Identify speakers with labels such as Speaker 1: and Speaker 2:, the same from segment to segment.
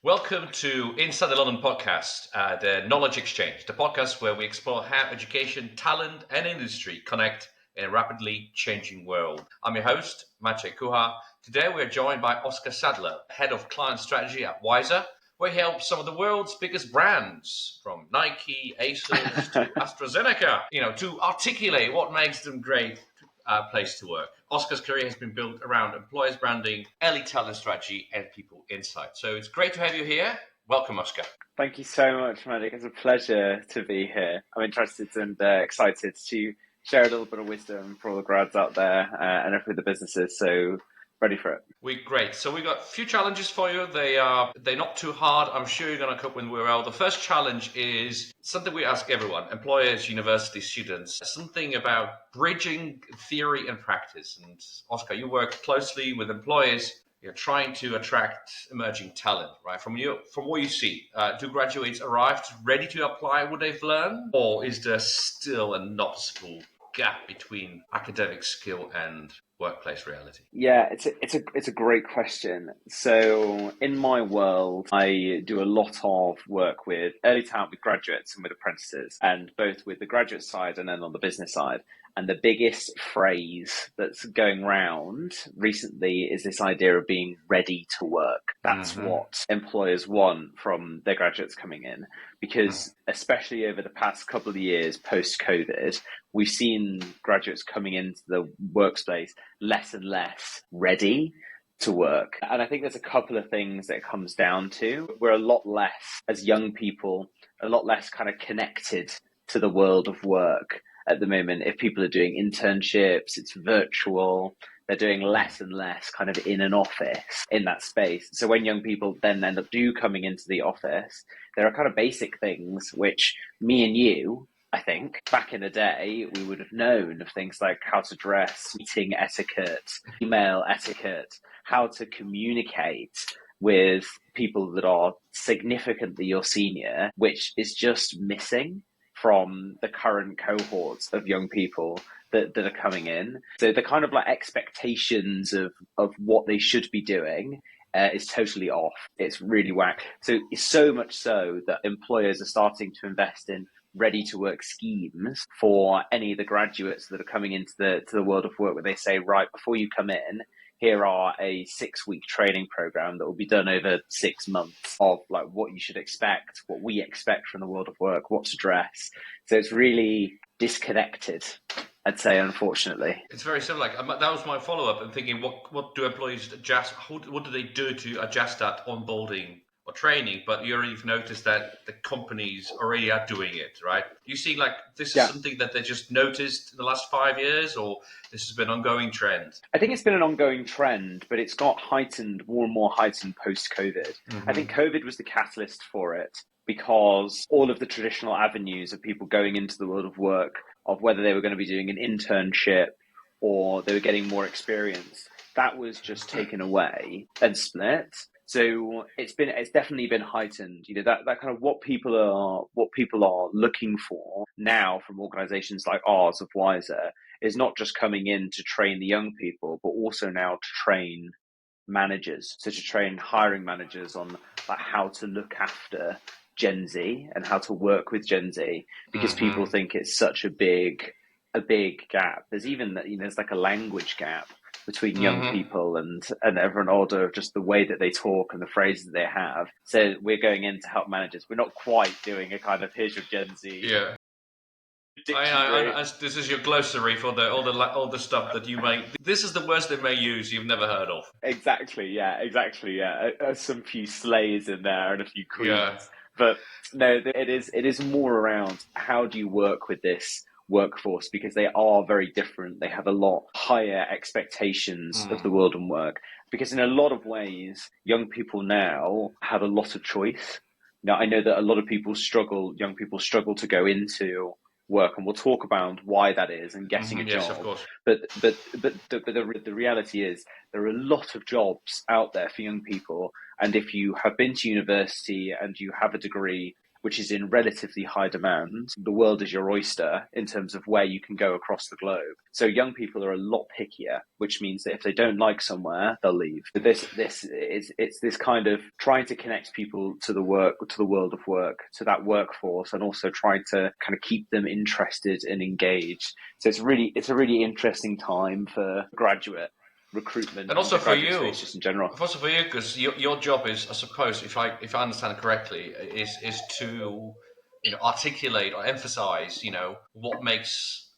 Speaker 1: Welcome to Inside the London podcast, the Knowledge Exchange, the podcast where we explore how education, talent, and industry connect in a rapidly changing world. I'm your host, Maciek. Today we're joined by Oscar Sadler, Head of Client Strategy at Wiser, where he helps some of the world's biggest brands, from Nike, Asus to AstraZeneca, to articulate what makes them great place to work. Oscar's career has been built around employers branding, early talent strategy, and people insight. So it's great to have you here. Welcome, Oscar.
Speaker 2: Thank you so much, Maciek. It's a pleasure to be here. I'm interested and excited to share a little bit of wisdom for all the grads out there and for the businesses. So ready for it.
Speaker 1: Great. So we got a few challenges for you. They're not too hard. I'm sure you're going to cope with them well. The first challenge is something we ask everyone, employers, university students, something about bridging theory and practice. And Oscar, you work closely with employers. You're trying to attract emerging talent, right? From what you see, do graduates arrive ready to apply what they've learned, or is there still a noticeable gap between academic skill and workplace reality?
Speaker 2: Yeah, it's a great question. So in my world, I do a lot of work with early talent, with graduates and with apprentices, and both with the graduate side and then on the business side. And the biggest phrase that's going round recently is this idea of being ready to work. That's what employers want from their graduates coming in, because especially over the past couple of years post-COVID, we've seen graduates coming into the workspace less and less ready to work. And I think there's a couple of things that it comes down to. We're a lot less, as young people, a lot less kind of connected to the world of work at the moment. If people are doing internships, it's virtual. They're doing less and less kind of in an office in that space. So when young people then end up coming into the office, there are kind of basic things which me and you, I think, back in the day, we would have known of things like how to dress, meeting etiquette, email etiquette, how to communicate with people that are significantly your senior, which is just missing from the current cohorts of young people that are coming in. So the kind of like expectations of what they should be doing is totally off. It's really whack. So it's so much so that employers are starting to invest in ready to work schemes for any of the graduates that are coming into the world of work, where they say, right, before you come in, here are a 6-week training program that will be done over 6 months of like what you should expect, what we expect from the world of work, what to dress. So it's really disconnected, I'd say, unfortunately.
Speaker 1: It's very similar. That was my follow-up. I'm thinking, what do employees adjust? What do they do to adjust that onboarding or training? But you already noticed that the companies already are doing it, right? Do you see like this is something that they just noticed in the last 5 years, or this has been an ongoing trend?
Speaker 2: I think it's been an ongoing trend, but it's got more and more heightened post-COVID. I think COVID was the catalyst for it, because all of the traditional avenues of people going into the world of work, of whether they were going to be doing an internship or they were getting more experience, that was just taken away and split. So it's definitely been heightened. You know, that kind of what people are looking for now from organizations like ours of Wiser is not just coming in to train the young people, but also now to train managers. So to train hiring managers on like how to look after Gen Z and how to work with Gen Z, because people think it's such a big gap. There's even there's like a language gap between young people and everyone older, of just the way that they talk and the phrases they have. So we're going in to help managers. We're not quite doing a kind of here's your Gen Z.
Speaker 1: Yeah. This is your glossary for all the stuff that you may. This is the words they may use you've never heard of.
Speaker 2: Exactly. Yeah. Some few slays in there and a few queens.
Speaker 1: Yeah.
Speaker 2: But no, it is more around how do you work with this workforce, because they are very different. They have a lot higher expectations of the world and work, because in a lot of ways, young people now have a lot of choice. Now, I know that a lot of young people struggle to go into work, and we'll talk about why that is and getting a job.
Speaker 1: Yes, of course.
Speaker 2: But the reality is there are a lot of jobs out there for young people. And if you have been to university and you have a degree which is in relatively high demand, the world is your oyster in terms of where you can go across the globe. So young people are a lot pickier, which means that if they don't like somewhere, they'll leave. So it's this kind of trying to connect people to the world of work, to that workforce, and also trying to kind of keep them interested and engaged. So it's a really interesting time for graduate recruitment
Speaker 1: And also
Speaker 2: the
Speaker 1: for
Speaker 2: graduate
Speaker 1: you,
Speaker 2: space just in general.
Speaker 1: also for you, because your job is, I suppose, if I understand correctly, is to articulate or emphasize what makes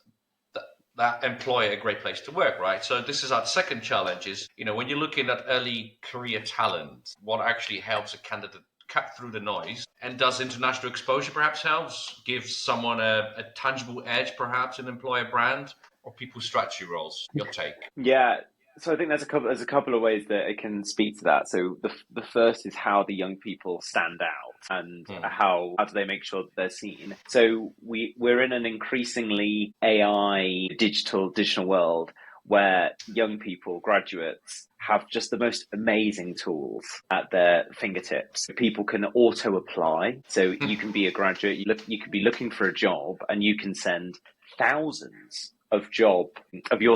Speaker 1: that employer a great place to work, right? So this is our second challenge: is when you're looking at early career talent, what actually helps a candidate cut through the noise, and does international exposure perhaps helps give someone a tangible edge, perhaps an employer brand or people strategy roles? Your take?
Speaker 2: Yeah. So I think there's a couple of ways that it can speak to that. So the first is how the young people stand out and how do they make sure that they're seen. So we're in an increasingly AI digital world where young people, graduates, have just the most amazing tools at their fingertips. People can auto apply. So you can be a graduate, you could be looking for a job, and you can send thousands of your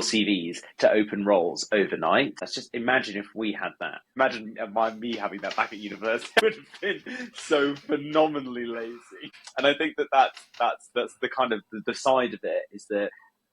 Speaker 2: CVs to open roles overnight. Let's just imagine if we had that. Imagine me having that back at university. It would have been so phenomenally lazy. And I think that's the kind of the side of it is that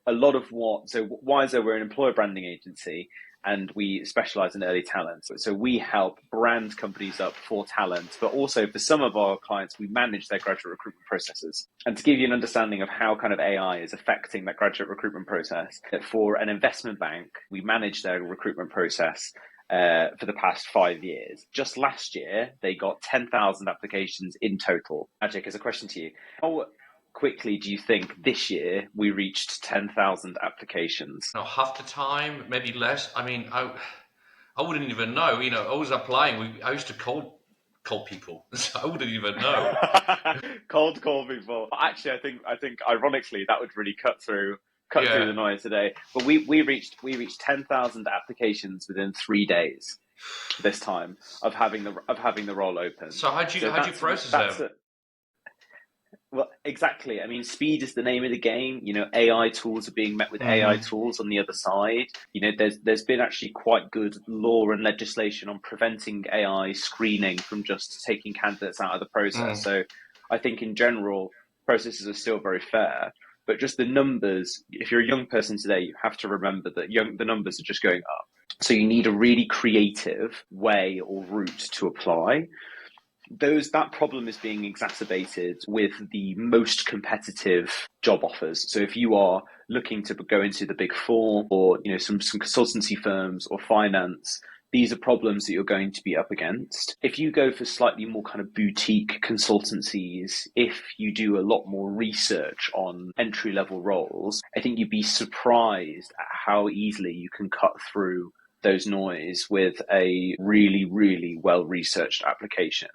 Speaker 2: a lot of Wiser, we're an employer branding agency, and we specialize in early talent. So we help brand companies up for talent, but also for some of our clients, we manage their graduate recruitment processes. And to give you an understanding of how kind of AI is affecting that graduate recruitment process, for an investment bank, we manage their recruitment process for the past 5 years. Just last year, they got 10,000 applications in total. Maciek, as a question to you, how quickly do you think this year we reached 10,000 applications?
Speaker 1: No, half the time, maybe less. I mean, I wouldn't even know. I was applying. I used to call people, so I wouldn't even know.
Speaker 2: Cold call people. Actually, I think ironically that would really cut through
Speaker 1: Yeah.
Speaker 2: the noise today. But we reached 10,000 applications within 3 days this time of having the role open.
Speaker 1: So how'd you process them?
Speaker 2: Well, exactly. I mean, speed is the name of the game. AI tools are being met with AI tools on the other side. There's been actually quite good law and legislation on preventing AI screening from just taking candidates out of the process. So I think in general, processes are still very fair. But just the numbers, if you're a young person today, you have to remember that the numbers are just going up. So you need a really creative way or route to apply. That problem is being exacerbated with the most competitive job offers. So if you are looking to go into the Big Four or some consultancy firms or finance, these are problems that you're going to be up against. If you go for slightly more kind of boutique consultancies, if you do a lot more research on entry-level roles, I think you'd be surprised at how easily you can cut through those noise with a really, really well-researched application.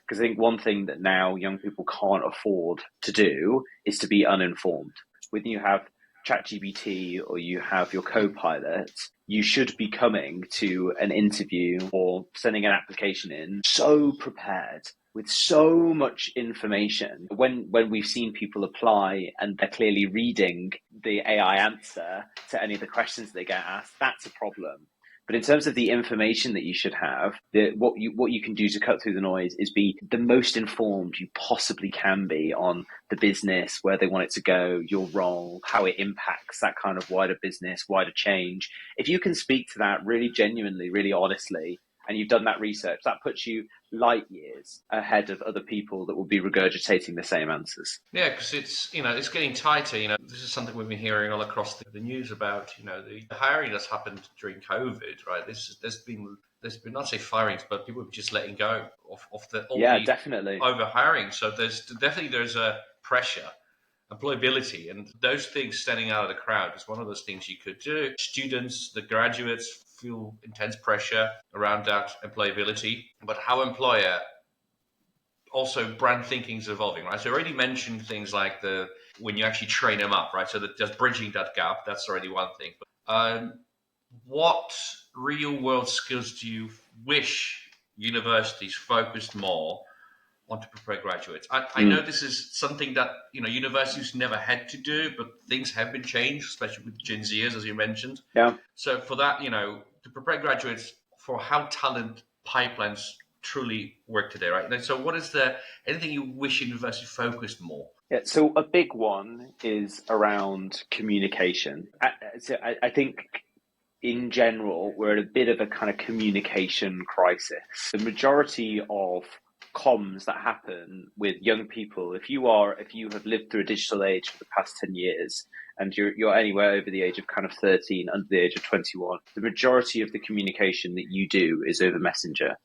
Speaker 2: Because I think one thing that now young people can't afford to do is to be uninformed. When you have ChatGPT or you have your Copilot, you should be coming to an interview or sending an application in so prepared with so much information. When we've seen people apply and they're clearly reading the AI answer to any of the questions they get asked, that's a problem. But in terms of the information that you should have, what you can do to cut through the noise is be the most informed you possibly can be on the business, where they want it to go, your role, how it impacts that kind of wider business, wider change. If you can speak to that really genuinely, really honestly, and you've done that research, that puts you light years ahead of other people that will be regurgitating the same answers.
Speaker 1: Yeah, because it's getting tighter. This is something we've been hearing all across the news about. The hiring that's happened during COVID, right? There's been not say firings, but people just letting go of the
Speaker 2: Definitely
Speaker 1: over hiring. So there's a pressure, employability, and those things standing out of the crowd is one of those things you could do. Students, the graduates feel intense pressure around that employability, but how employer also brand thinking is evolving, right? So I already mentioned things like when you actually train them up, right? So that just bridging that gap, that's already one thing. But what real world skills do you wish universities focused more want to prepare graduates? I know this is something that universities never had to do, but things have been changed, especially with Gen Zers, as you mentioned.
Speaker 2: Yeah.
Speaker 1: So for that, to prepare graduates for how talent pipelines truly work today, right? And so what is anything you wish university focused more?
Speaker 2: Yeah, so a big one is around communication. I think in general, we're at a bit of a kind of communication crisis. The majority of comms that happen with young people, if you have lived through a digital age for the past 10 years and you're anywhere over the age of kind of 13, under the age of 21, the majority of the communication that you do is over Messenger.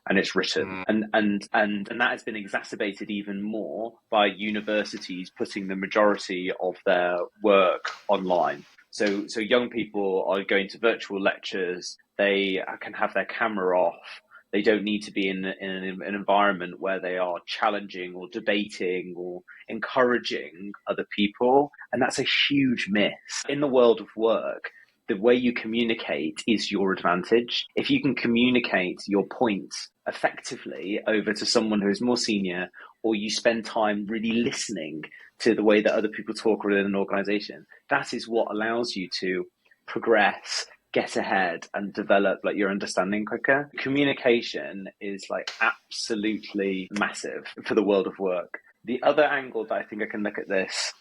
Speaker 2: And it's written, and that has been exacerbated even more by universities putting the majority of their work online. So young people are going to virtual lectures. They can have their camera off. They don't need to be in an environment where they are challenging or debating or encouraging other people. And that's a huge miss. In the world of work, the way you communicate is your advantage. If you can communicate your point effectively over to someone who is more senior, or you spend time really listening to the way that other people talk within an organization, that is what allows you to progress, get ahead, and develop like your understanding quicker. Communication is like absolutely massive for the world of work. The other angle that I think I can look at this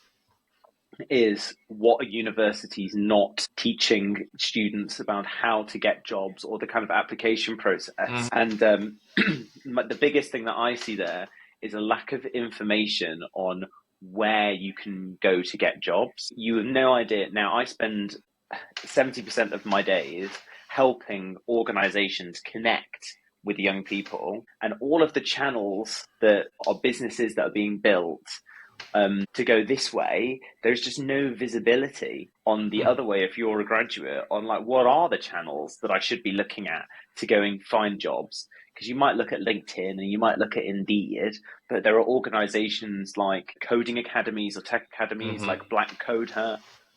Speaker 2: is what are universities not teaching students about how to get jobs or the kind of application process. And the biggest thing that I see there is a lack of information on where you can go to get jobs. You have no idea. Now, I spend 70% of my days helping organizations connect with young people, and all of the channels that are businesses that are being built to go this way, there's just no visibility on the other way. If you're a graduate, on like what are the channels that I should be looking at to go and find jobs? Because you might look at LinkedIn and you might look at Indeed, but there are organizations like coding academies or tech academies like Black Code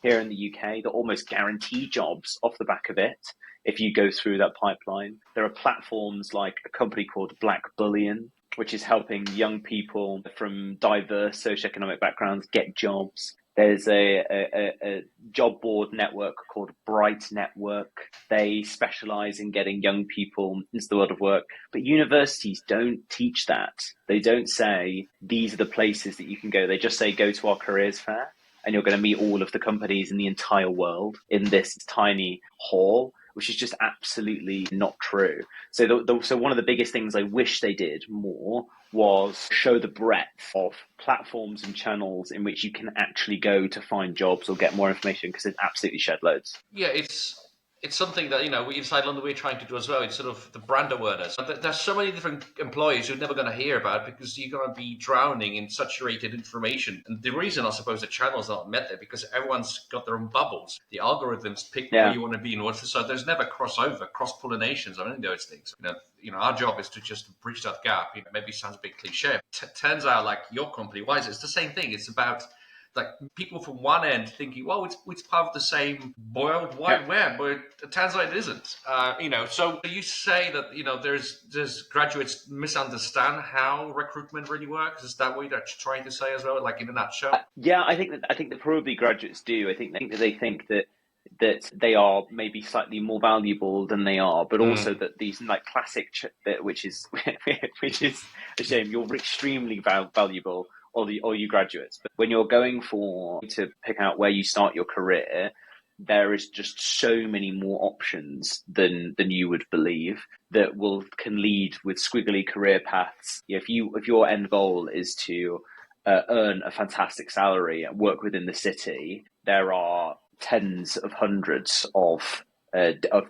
Speaker 2: here in the UK that almost guarantee jobs off the back of it if you go through that pipeline. There are platforms like a company called Black Bullion, which is helping young people from diverse socioeconomic backgrounds get jobs. There's a job board network called Bright Network. They specialize in getting young people into the world of work, but universities don't teach that. They don't say, these are the places that you can go. They just say, go to our careers fair and you're going to meet all of the companies in the entire world in this tiny hall, which is just absolutely not true. So so one of the biggest things I wish they did more was show the breadth of platforms and channels in which you can actually go to find jobs or get more information, because it's absolutely shed loads.
Speaker 1: Yeah, it's something that we inside London we're trying to do as well. It's sort of the brand awareness. There's so many different employees you're never going to hear about because you're going to be drowning in saturated information. And the reason I suppose the channels aren't met there because everyone's got their own bubbles. The algorithms pick where you want to be and so there's never crossover, cross pollinations on any of those things. Our job is to just bridge that gap. Maybe it sounds a bit cliche. Turns out, like your company, why is it? It's the same thing. It's about like people from one end thinking, well, it's part of the same World Wide Web, but it turns out it isn't. So you say that there's graduates misunderstand how recruitment really works. Is that what you're trying to say as well, like in a nutshell?
Speaker 2: Yeah, I think that probably graduates do. I think that they think that they are maybe slightly more valuable than they are, but also that these like classic, which is a shame. You're extremely valuable, all you graduates. But when you're going to pick out where you start your career, there is just so many more options than you would believe that can lead with squiggly career paths. If your end goal is to earn a fantastic salary and work within the city, there are tens of hundreds of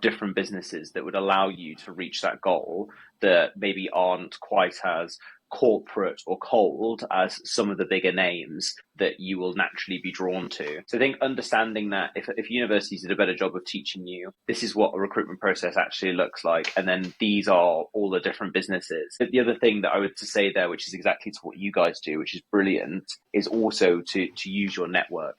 Speaker 2: different businesses that would allow you to reach that goal that maybe aren't quite as corporate or cold as some of the bigger names that you will naturally be drawn to. So I think understanding that if universities did a better job of teaching you, this is what a recruitment process actually looks like, and then these are all the different businesses. But the other thing that I would to say there, which is exactly to what you guys do, which is brilliant, is also to use your network.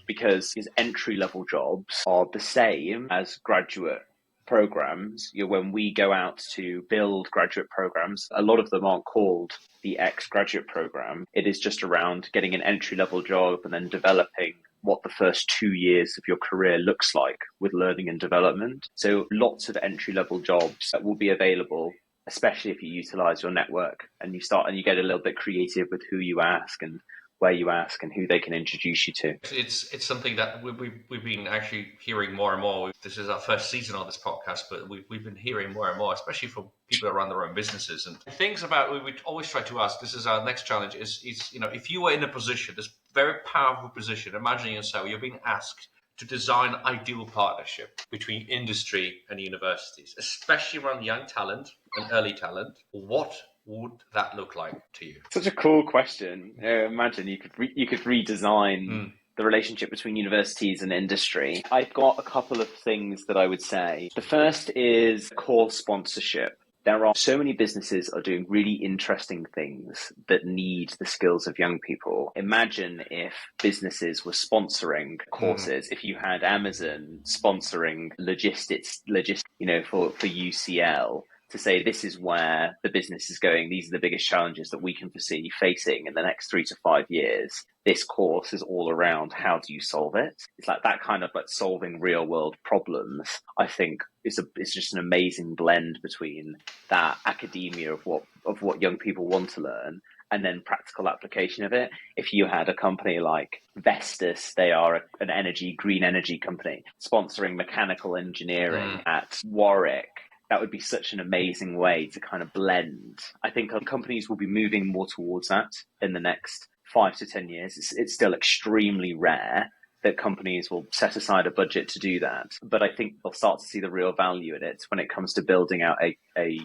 Speaker 2: Because entry-level jobs are the same as graduate programs, when we go out to build graduate programs, a lot of them aren't called the X graduate program. It is just around getting an entry-level job and then developing what the first 2 years of your career looks like with learning and development. So lots of entry-level jobs that will be available, especially if you utilize your network and you get a little bit creative with who you ask and where you ask and who they can introduce you to.
Speaker 1: It's something that we've been actually hearing more and more. This is our first season on this podcast, but we've been hearing more and more, especially from people that run their own businesses. And things about we always try to ask, this is our next challenge, is if you were in a position, this very powerful position, imagine yourself, you're being asked to design an ideal partnership between industry and universities, especially around young talent and early talent. What would that look like to you?
Speaker 2: Such a cool question. Imagine you could redesign the relationship between universities and industry. I've got a couple of things that I would say. The first is course sponsorship. There are so many businesses are doing really interesting things that need the skills of young people. Imagine if businesses were sponsoring courses. If you had Amazon sponsoring logistics, for UCL, to say this is where the business is going. These are the biggest challenges that we can foresee facing in the next 3 to 5 years. This course is all around how do you solve it. It's like that kind of like solving real world problems. I think it's just an amazing blend between that academia of what young people want to learn and then practical application of it. If you had a company like Vestas, they are an green energy company, sponsoring mechanical engineering at Warwick, that would be such an amazing way to kind of blend. I think companies will be moving more towards that in the next 5 to 10 years. It's still extremely rare that companies will set aside a budget to do that. But I think they'll start to see the real value in it when it comes to building out a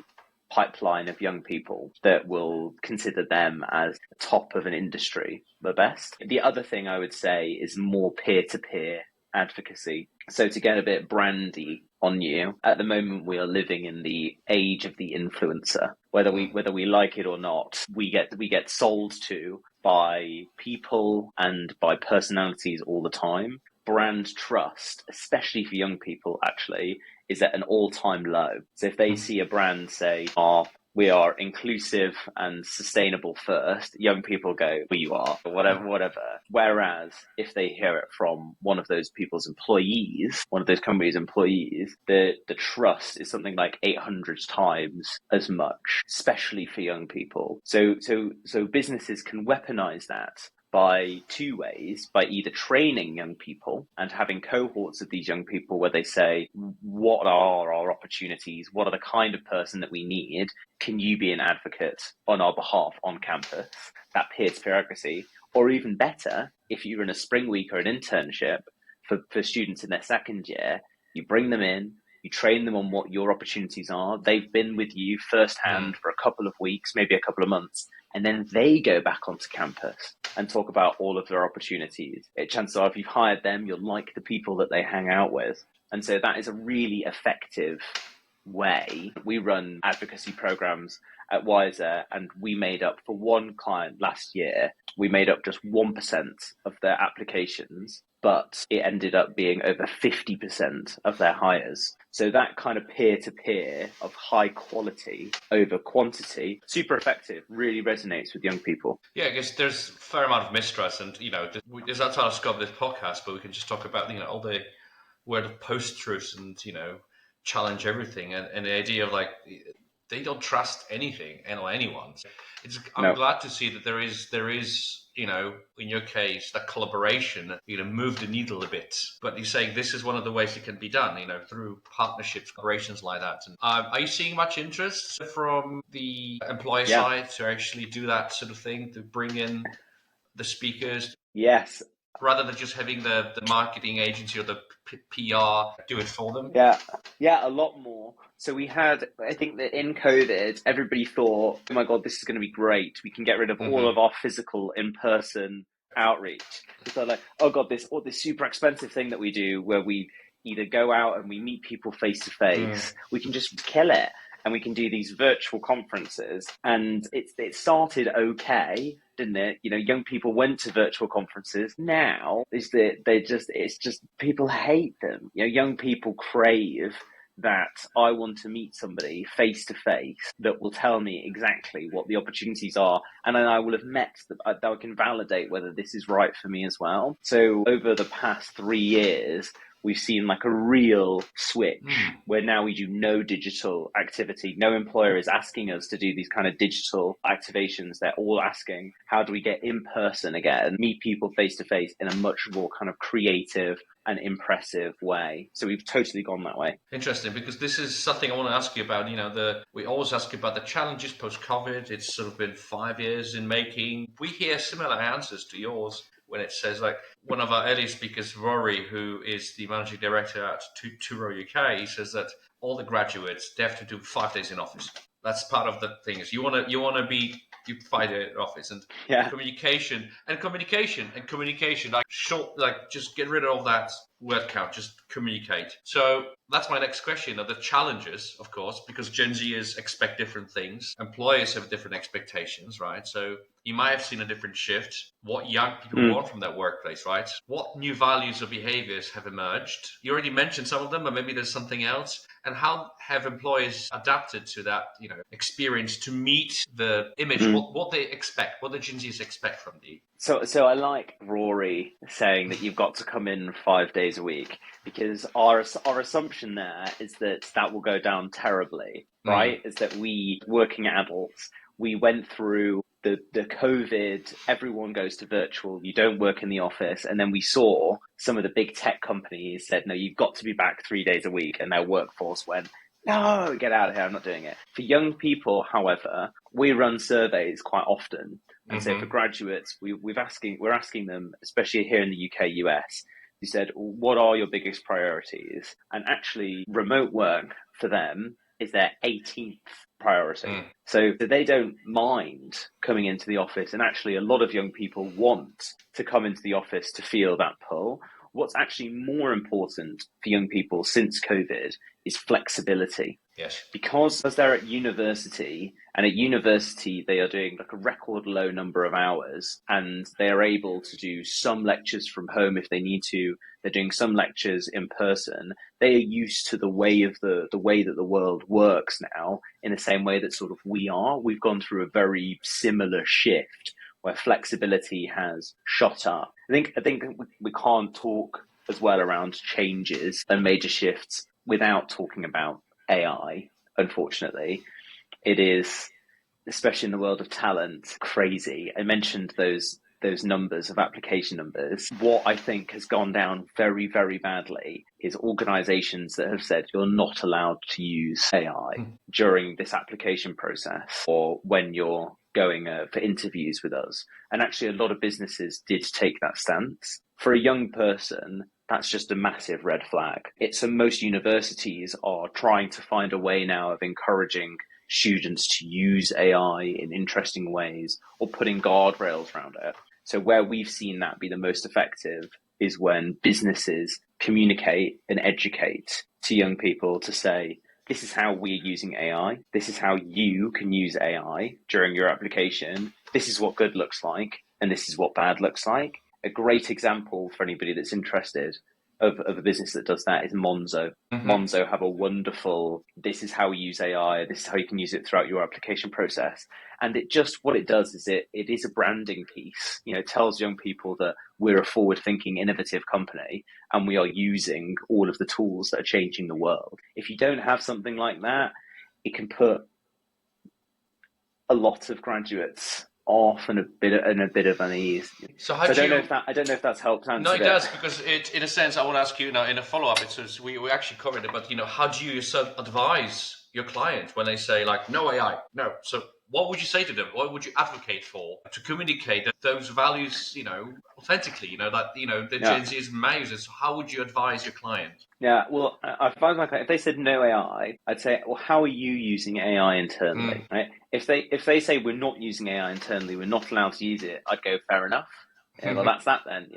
Speaker 2: pipeline of young people that will consider them as the top of an industry, the best. The other thing I would say is more peer-to-peer advocacy. So to get a bit brandy on you, at the moment we are living in the age of the influencer. Whether we like it or not, we get sold to by people and by personalities all the time. Brand trust, especially for young people, actually, is at an all-time low. So if they see a brand say, we are inclusive and sustainable first, young people go, well, you are, whatever. Whereas if they hear it from one of those people's employees, one of those companies' employees, the trust is something like 800 times as much, especially for young people. So businesses can weaponize that by two ways, by either training young people and having cohorts of these young people where they say, what are our opportunities? What are the kind of person that we need? Can you be an advocate on our behalf on campus? That peer-to-peer advocacy. Or even better, if you're in a spring week or an internship for students in their second year, you bring them in, you train them on what your opportunities are. They've been with you firsthand for a couple of weeks, maybe a couple of months, and then they go back onto campus and talk about all of their opportunities. Chances are, if you've hired them, you'll like the people that they hang out with. And so that is a really effective way. We run advocacy programs at Wiser, and we made up for one client last year, we made up just 1% of their applications, but it ended up being over 50% of their hires. So that kind of peer-to-peer of high quality over quantity, super effective, really resonates with young people.
Speaker 1: Yeah, I guess there's a fair amount of mistrust, and there's outside of scope of this podcast, but we can just talk about all the word of post-truths and challenge everything, and the idea of they don't trust anything or anyone. I'm glad to see that there is in your case, that collaboration, move the needle a bit. But you're saying this is one of the ways it can be done, through partnerships, collaborations like that. And, are you seeing much interest from the employer side to actually do that sort of thing, to bring in the speakers?
Speaker 2: Yes.
Speaker 1: Rather than just having the marketing agency or the PR do it for them?
Speaker 2: Yeah, a lot more. So I think that in COVID, everybody thought, oh my God, this is going to be great. We can get rid of all of our physical in-person outreach. So like, oh God, this super expensive thing that we do where we either go out and we meet people face to face, we can just kill it. And we can do these virtual conferences. And it started okay, didn't it? Young people went to virtual conferences. Now it's just people hate them. Young people crave that I want to meet somebody face to face that will tell me exactly what the opportunities are, and then I will have met that I can validate whether this is right for me as well. So over the past 3 years, we've seen like a real switch where now we do no digital activity. No employer is asking us to do these kind of digital activations. They're all asking, how do we get in person again, meet people face to face in a much more kind of creative and impressive way. So we've totally gone that way.
Speaker 1: Interesting, because this is something I want to ask you about. We always ask you about the challenges post-COVID. It's sort of been 5 years in making. We hear similar answers to yours when it says, like, one of our earlier speakers, Rory, who is the managing director at Turo UK, he says that all the graduates, they have to do 5 days in office. That's part of the thing. Is you want to be 5 days in office, and communication, like short, like just get rid of all that word count, just communicate. So that's my next question. Are the challenges, of course, because Gen Zers expect different things, employers have different expectations, right? So you might have seen a different shift, what young people want from their workplace, right? What new values or behaviors have emerged? You already mentioned some of them, but maybe there's something else. And how have employers adapted to that, experience to meet the image, what they expect, what the Gen Zers expect from the...
Speaker 2: So I like Rory saying that you've got to come in 5 days a week, because our assumption there is that will go down terribly, right? Is that we, working adults, we went through the COVID, everyone goes to virtual, you don't work in the office. And then we saw some of the big tech companies said, no, you've got to be back 3 days a week. And their workforce went, no, get out of here, I'm not doing it. For young people, however, we run surveys quite often. And so for graduates, we're asking them, especially here in the UK, US, you said, what are your biggest priorities? And actually, remote work for them is their 18th priority. So they don't mind coming into the office. And actually, a lot of young people want to come into the office to feel that pull. What's actually more important for young people since COVID is flexibility.
Speaker 1: Yes.
Speaker 2: Because they're at university, and at university they are doing like a record low number of hours, and they are able to do some lectures from home if they need to. They're doing some lectures in person. They are used to the way that the world works now, in the same way that sort of we are. We've gone through a very similar shift where flexibility has shot up. I think we can't talk as well around changes and major shifts without talking about AI. Unfortunately, it is, especially in the world of talent, crazy. I mentioned those numbers of application numbers. What I think has gone down very, very badly is organizations that have said you're not allowed to use AI during this application process or when you're going for interviews with us. And actually, a lot of businesses did take that stance. For a young person, that's just a massive red flag. Most universities are trying to find a way now of encouraging students to use AI in interesting ways or putting guardrails around it. So where we've seen that be the most effective is when businesses communicate and educate to young people to say, this is how we're using AI. This is how you can use AI during your application. This is what good looks like, and this is what bad looks like. A great example for anybody that's interested of a business that does that is Monzo. Monzo have a wonderful, this is how we use AI, this is how you can use it throughout your application process. And what it does is it is a branding piece. It tells young people that we're a forward-thinking, innovative company, and we are using all of the tools that are changing the world. If you don't have something like that, it can put a lot of graduates off and a bit of unease. So I don't know if that's helped answer.
Speaker 1: No, it does, because in a sense, I want to ask you now in a follow-up. We actually covered it, but how do you yourself advise your clients when they say like no AI? No. So what would you say to them? What would you advocate for to communicate those values, authentically? The Gen Z is users. So how would you advise your client?
Speaker 2: Yeah, well, I advise my client, if they said no AI, I'd say, well, how are you using AI internally? Right? If they say we're not using AI internally, we're not allowed to use it, I'd go, fair enough. Yeah, well, that's that then.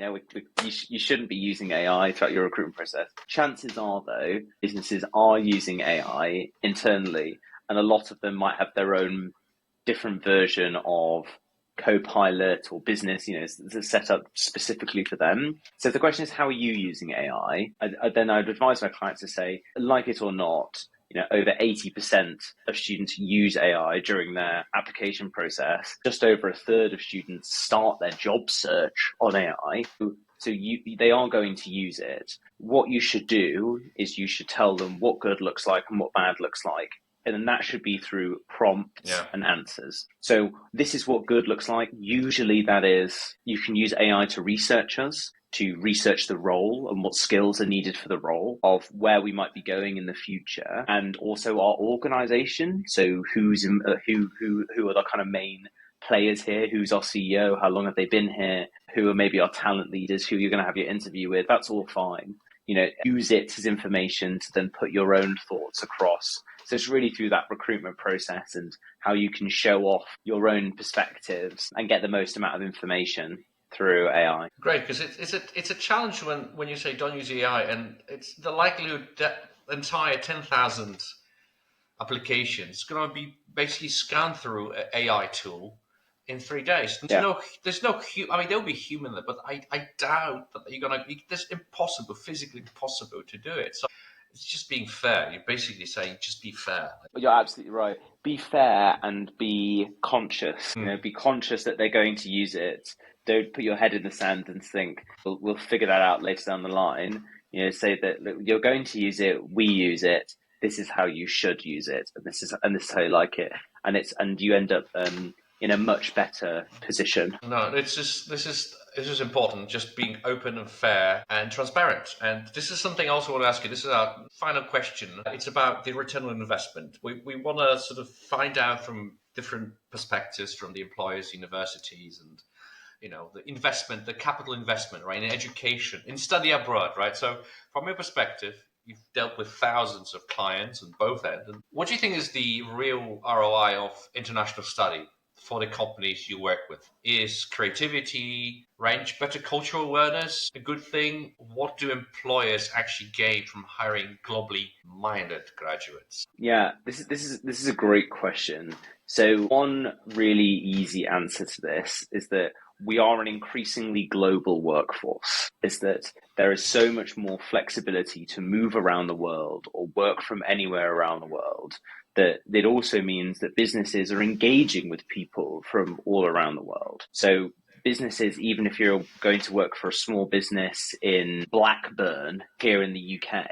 Speaker 2: You shouldn't be using AI throughout your recruitment process. Chances are, though, businesses are using AI internally, and a lot of them might have their own different version of Copilot or business, it's set up specifically for them. So if the question is, how are you using AI? Then I'd advise my clients to say, like it or not, over 80% of students use AI during their application process. Just over a third of students start their job search on AI. So they are going to use it. What you should do is you should tell them what good looks like and what bad looks like. And then that should be through prompts and answers. So this is what good looks like. Usually that is, you can use AI to research us, to research the role and what skills are needed for the role, of where we might be going in the future, and also our organization. So who are the kind of main players here? Who's our CEO? How long have they been here? Who are maybe our talent leaders? Who you're going to have your interview with? That's all fine. Use it as information to then put your own thoughts across. So it's really through that recruitment process and how you can show off your own perspectives and get the most amount of information through AI.
Speaker 1: Great, because it's a challenge when you say don't use AI, and it's the likelihood that the entire 10,000 applications going to be basically scanned through an AI tool in 3 days. There's no I mean, there'll be human there, but I doubt that you're going to. It's impossible, physically impossible to do it. So it's just being fair. You're basically saying just be fair.
Speaker 2: You're absolutely right. Be fair and be conscious. Be conscious that they're going to use it. Don't put your head in the sand and think we'll figure that out later down the line. Say that, look, you're going to use it. We use it. This is how you should use it, and this is how you like it. And you end up in a much better position.
Speaker 1: No, this is important. Just being open and fair and transparent. And this is something I also want to ask you. This is our final question. It's about the return on investment. We want to sort of find out from different perspectives from the employers, universities, and the investment, the capital investment, right, in education, in study abroad, right? So from your perspective, you've dealt with thousands of clients on both ends. And what do you think is the real ROI of international study for the companies you work with? Is creativity, range, better cultural awareness a good thing? What do employers actually gain from hiring globally minded graduates?
Speaker 2: Yeah, this is a great question. So one really easy answer to this is that we are an increasingly global workforce. Is that there is so much more flexibility to move around the world or work from anywhere around the world, that it also means that businesses are engaging with people from all around the world. So businesses, even if you're going to work for a small business in Blackburn here in the UK,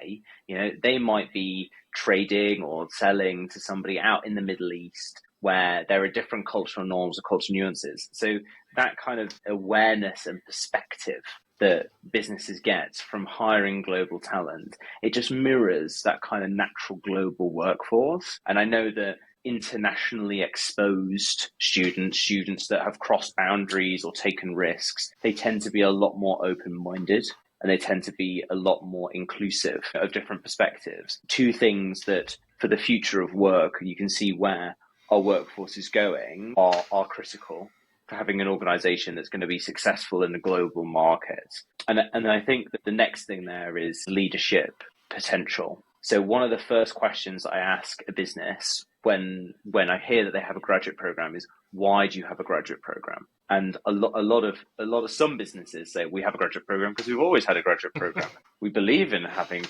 Speaker 2: they might be trading or selling to somebody out in the Middle East where there are different cultural norms or cultural nuances. So that kind of awareness and perspective that businesses get from hiring global talent, it just mirrors that kind of natural global workforce. And I know that internationally exposed students that have crossed boundaries or taken risks, they tend to be a lot more open-minded and they tend to be a lot more inclusive of different perspectives. Two things that for the future of work, you can see where our workforce is going are critical for having an organization that's going to be successful in a global market. And I think that the next thing there is leadership potential. So one of the first questions I ask a business when I hear that they have a graduate program is, why do you have a graduate program? And a lot of some businesses say, we have a graduate program because we've always had a graduate program. we believe in having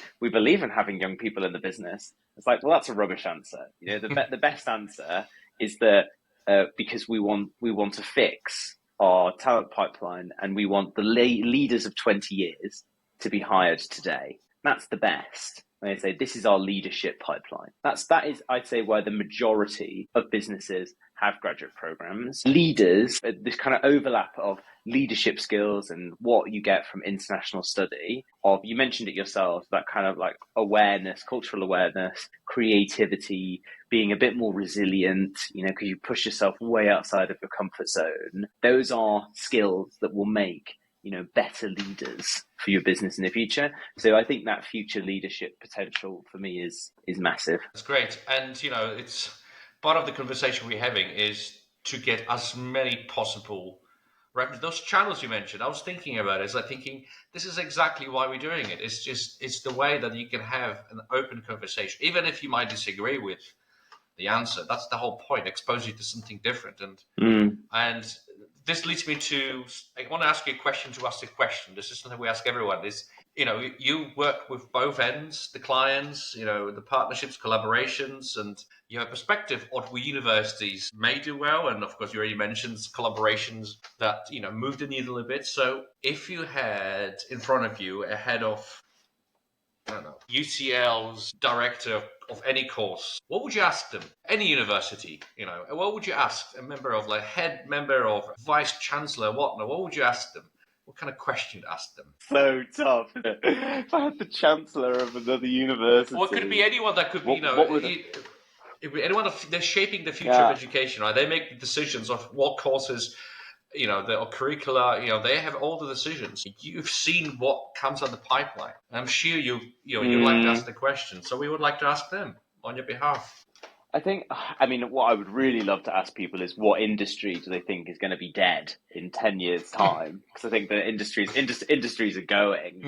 Speaker 2: young people in the business. It's like, well, that's a rubbish answer. The best answer is that because we want to fix our talent pipeline and we want the leaders of 20 years to be hired today. That's the best. They say this is our leadership pipeline. That is, I'd say, where the majority of businesses have graduate programs. Leaders, this kind of overlap of leadership skills and what you get from international study, you mentioned it yourself, that kind of like awareness, cultural awareness, creativity, being a bit more resilient, because you push yourself way outside of your comfort zone. Those are skills that will make better leaders for your business in the future. So I think that future leadership potential for me is massive.
Speaker 1: That's great. And, it's part of the conversation we're having is to get as many possible those channels you mentioned. I was thinking about it. Thinking this is exactly why we're doing it. It's the way that you can have an open conversation, even if you might disagree with the answer. That's the whole point. Expose you to something different. And this leads me to, I want to ask you a question to ask a question. This is something we ask everyone is, you work with both ends, the clients, the partnerships, collaborations, and you have a perspective on what universities may do well. And of course, you already mentioned collaborations that, move the needle a bit. So if you had in front of you a head of, I don't know, UCL's director of any course, what would you ask them? Any university, what would you ask a member of, like, head member of vice chancellor, whatnot? What would you ask them? What kind of question to ask them?
Speaker 2: So tough. If I had the chancellor of another university,
Speaker 1: Well, it could be anyone that could be,
Speaker 2: what would
Speaker 1: it be anyone they're shaping the future of education, right? They make the decisions of what courses, the curricula, they have all the decisions. You've seen what comes on the pipeline. I'm sure you'd like to ask the question. So we would like to ask them on your behalf.
Speaker 2: I mean, what I would really love to ask people is what industry do they think is going to be dead in 10 years' time? Because I think the industries are going,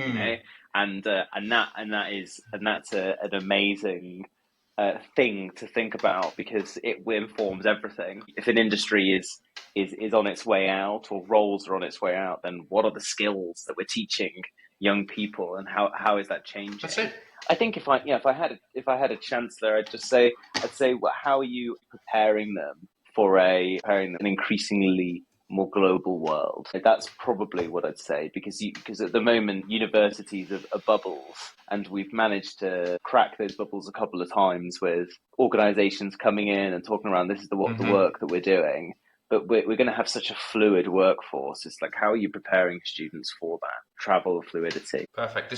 Speaker 2: and that's an amazing thing to think about, because it informs everything. If an industry is on its way out, or roles are on its way out, then what are the skills that we're teaching young people, and how is that changing?
Speaker 1: That's it.
Speaker 2: I think if I had a chancellor, I'd say, well, how are you preparing them for an increasingly more global world? That's probably what I'd say, because at the moment universities are bubbles, and we've managed to crack those bubbles a couple of times with organizations coming in and talking around, this is the work that we're doing. But we're going to have such a fluid workforce. It's like, how are you preparing students for that travel fluidity?
Speaker 1: Perfect.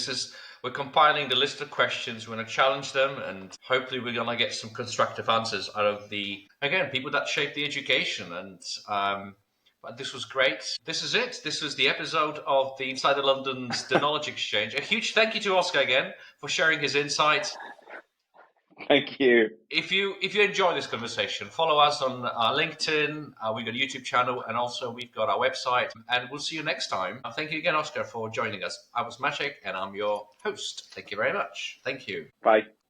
Speaker 1: We're compiling the list of questions. We're going to challenge them, and hopefully we're going to get some constructive answers out of people that shape the education. And but this was great. This is it. This was the episode of the Inside London's The Knowledge Exchange. A huge thank you to Oscar again for sharing his insights.
Speaker 2: Thank you.
Speaker 1: If you enjoy this conversation, follow us on LinkedIn. We've got a YouTube channel, and also we've got our website. And we'll see you next time. Thank you again, Oscar, for joining us. I was Maciek, and I'm your host. Thank you very much. Thank you.
Speaker 2: Bye.